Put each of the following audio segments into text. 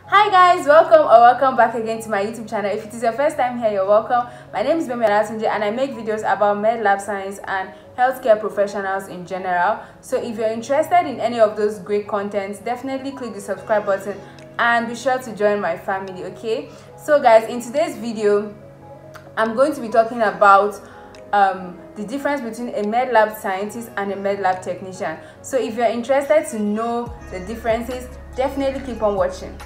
Hi guys, welcome back again to my YouTube channel. If it is your first time here, you're welcome. My name is Gbemi Olatunji and I make videos about med lab science and healthcare professionals in general. So if you're interested in any of those great contents, definitely click the subscribe button and be sure to join my family, okay? So guys, in today's video I'm going to be talking about the difference between a med lab scientist and a med lab technician. So if you're interested to know the differences, definitely keep on watching.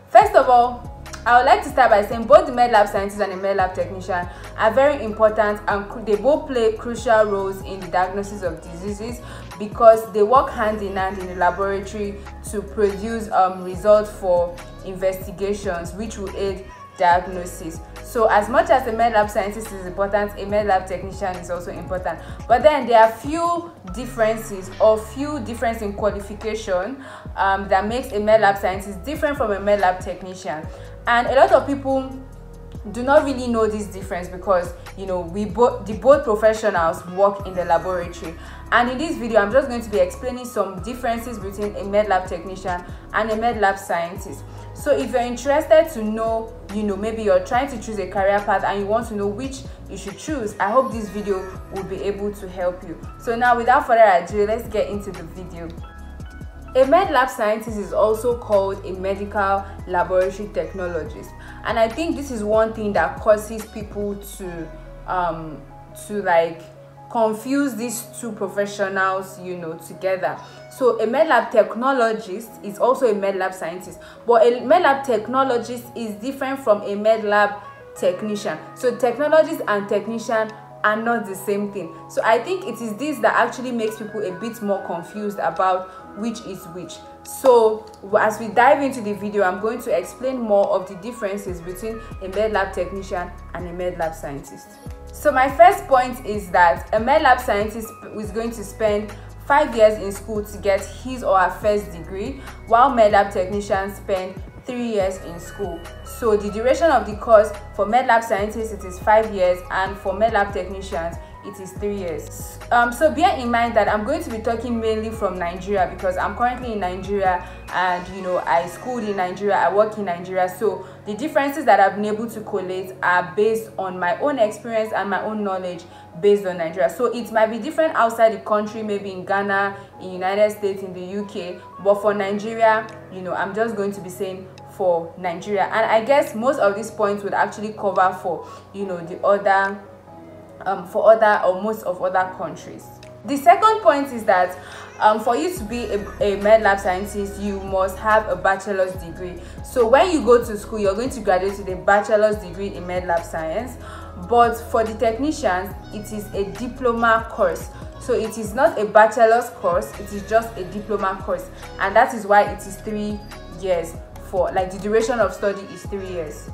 First of all, I would like to start by saying both the med lab scientist and the med lab technician are very important, and they both play crucial roles in the diagnosis of diseases because they work hand in hand in the laboratory to produce results for investigations which will aid diagnosis. So as much as a med lab scientist is important, a med lab technician is also important. But then there are few differences in qualification that makes a med lab scientist different from a med lab technician. And a lot of people do not really know this difference because both professionals work in the laboratory. And in this video I'm just going to be explaining some differences between a med lab technician and a med lab scientist. So if you're interested to know, maybe you're trying to choose a career path and you want to know which you should choose, I hope this video will be able to help you. So now without further ado, let's get into the video. A med lab scientist is also called a medical laboratory technologist, and I think this is one thing that causes people to confuse these two professionals together. So a med lab technologist is also a med lab scientist, but a med lab technologist is different from a med lab technician. So technologist and technician are not the same thing. So I think it is this that actually makes people a bit more confused about which is which. So as we dive into the video, I'm going to explain more of the differences between a med lab technician and a med lab scientist. So my first point is that a med lab scientist is going to spend 5 years in school to get his or her first degree, while med lab technicians spend 3 years in school. So the duration of the course for med lab scientists, it is 5 years, and for med lab technicians it is 3 years. So bear in mind that I'm going to be talking mainly from Nigeria because I'm currently in Nigeria, and I schooled in Nigeria, I work in Nigeria. So the differences that I've been able to collate are based on my own experience and my own knowledge based on Nigeria. So it might be different outside the country, maybe in Ghana, in United States, in the UK, but for Nigeria, I'm just going to be saying for Nigeria. And I guess most of these points would actually cover for the other most of other countries. The second point is that for you to be a med lab scientist, you must have a bachelor's degree. So when you go to school, you're going to graduate with a bachelor's degree in med lab science, but for the technicians it is a diploma course. So it is not a bachelor's course, it is just a diploma course, and that is why it is 3 years. For the duration of study is 3 years.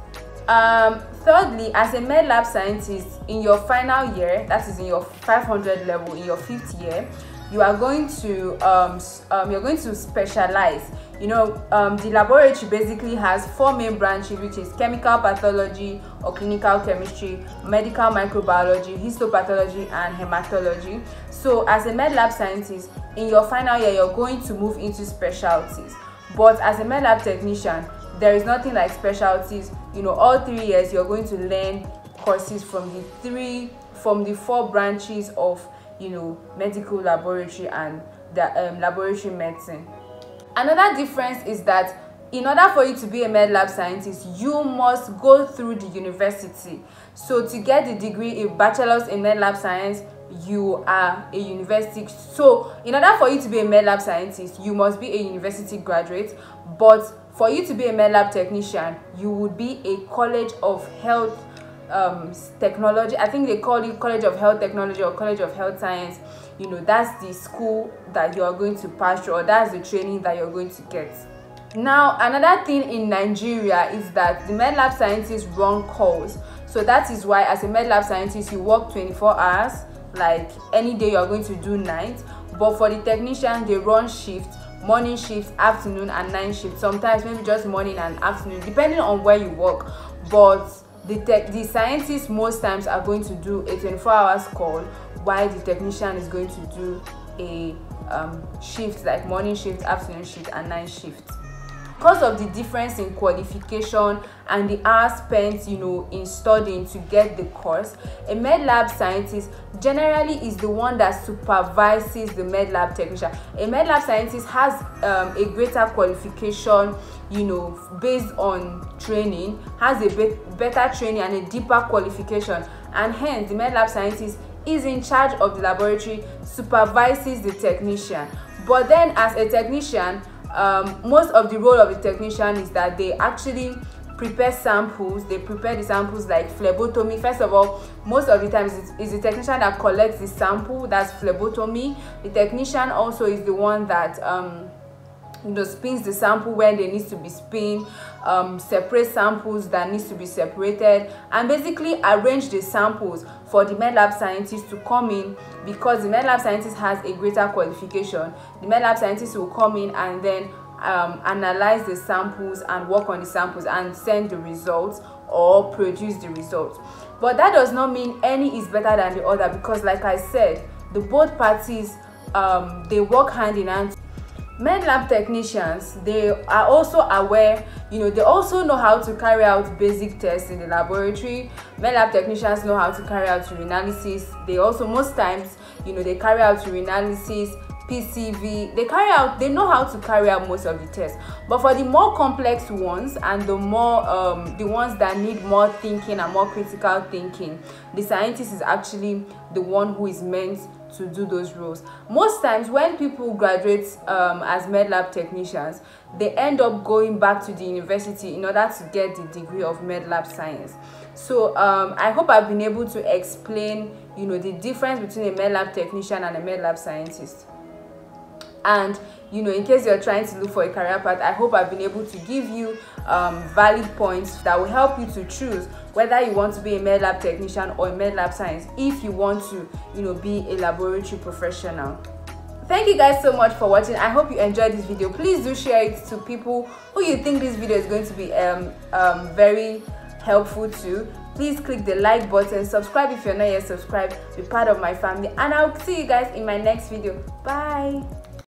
Thirdly, as a med lab scientist, in your final year, that is in your 500 level, in your 5th year, you are going to specialize. The laboratory basically has 4 main branches, which is chemical pathology or clinical chemistry, medical microbiology, histopathology, and hematology. So as a med lab scientist, in your final year, you're going to move into specialties. But as a med lab technician, there is nothing like specialties. All 3 years you're going to learn courses from the 4 branches of medical laboratory and the laboratory medicine. Another difference is that in order for you to be a med lab scientist, you must go through the university. So to get the degree, a bachelor's in med lab science, you are a university. So in order for you to be a med lab scientist, you must be a university graduate. But for you to be a med lab technician, you would be a College of Health Technology. I think they call it College of Health Technology or College of Health Science. That's the school that you are going to pass through, or that's the training that you're going to get. Now, another thing in Nigeria is that the med lab scientists run calls. So that is why as a med lab scientist, you work 24 hours, like any day you're going to do night. But for the technician, they run shifts, morning shifts, afternoon and night shifts, sometimes maybe just morning and afternoon, depending on where you work. But the scientists most times are going to do a 24 hours call, while the technician is going to do a shift, like morning shift, afternoon shift and night shift. because of the difference in qualification and the hours spent, you know, in studying to get the course, a med lab scientist generally is the one that supervises the med lab technician. A med lab scientist has a greater qualification, you know, based on training, has a better training and a deeper qualification, and hence the med lab scientist is in charge of the laboratory, supervises the technician. But then as a technician, most of the role of the technician is that they actually prepare samples. They prepare the samples like phlebotomy. First of all, most of the times it's the technician that collects the sample, that's phlebotomy. The technician also is the one that you know, spins the sample when they need to be spin, separate samples that needs to be separated, and basically arrange the samples for the med lab scientist to come in, because the med lab scientist has a greater qualification. The med lab scientist will come in and then analyze the samples and work on the samples and send the results or produce the results. But that does not mean any is better than the other, because like I said, the both parties they work hand in hand. Med lab technicians, they are also aware, you know, they also know how to carry out basic tests in the laboratory. Med lab technicians know how to carry out urinalysis. They also, most times, you know, they carry out urinalysis, PCV. They know how to carry out most of the tests. But for the more complex ones and the more the ones that need more thinking and more critical thinking, the scientist is actually the one who is meant to do those roles. Most times when people graduate as med lab technicians, they end up going back to the university in order to get the degree of med lab science. So I hope I've been able to explain, you know, the difference between a med lab technician and a med lab scientist. And you know, in case you're trying to look for a career path, I hope I've been able to give you valid points that will help you to choose whether you want to be a med lab technician or a med lab science, if you want to, you know, be a laboratory professional. Thank you guys so much for watching. I hope you enjoyed this video. Please do share it to people who you think this video is going to be very helpful to. Please click the like button, subscribe if you're not yet subscribed, be part of my family, and I'll see you guys in my next video. Bye.